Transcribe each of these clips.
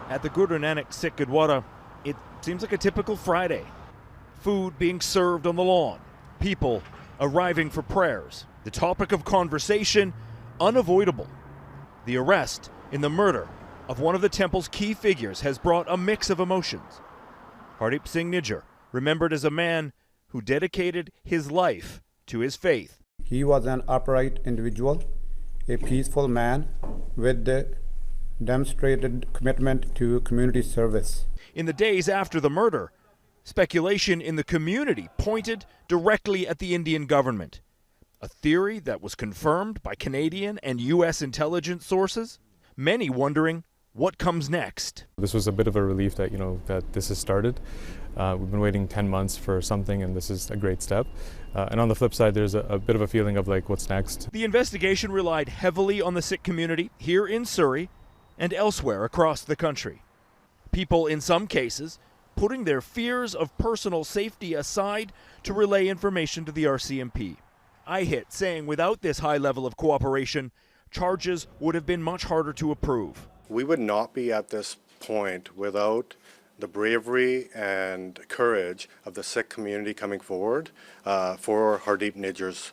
At the Gurdwara Sikh Gurdwara, it seems like a typical Friday. Food being served on the lawn, people arriving for prayers. The topic of conversation, unavoidable. The arrest in the murder of one of the temple's key figures has brought a mix of emotions. Hardeep Singh Nijjar, remembered as a man who dedicated his life to his faith. He was an upright individual, a peaceful man with a demonstrated commitment to community service. In the days after the murder, speculation in the community pointed directly at the Indian government, a theory that was confirmed by Canadian and U.S. intelligence sources, many wondering what comes next. This was a bit of a relief that, that this has started. We've been waiting 10 months for something, and this is a great step. And on the flip side, there's a bit of a feeling of like, what's next? The investigation relied heavily on the Sikh community here in Surrey and elsewhere across the country. People, in some cases, putting their fears of personal safety aside to relay information to the RCMP. I hit saying without this high level of cooperation, charges would have been much harder to approve. We would not be at this point without the bravery and courage of the Sikh community coming forward for Hardeep Nijjar's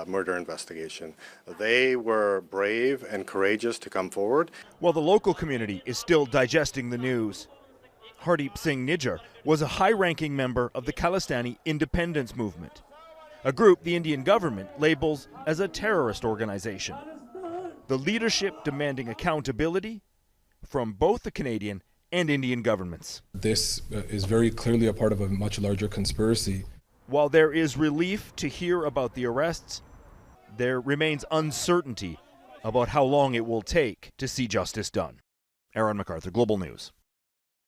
murder investigation. They were brave and courageous to come forward. While the local community is still digesting the news, Hardeep Singh Nijjar was a high-ranking member of the Khalistani independence movement, a group the Indian government labels as a terrorist organization. The leadership demanding accountability from both the Canadian and Indian governments. This is very clearly a part of a much larger conspiracy. While there is relief to hear about the arrests, there remains uncertainty about how long it will take to see justice done. Aaron McArthur, Global News.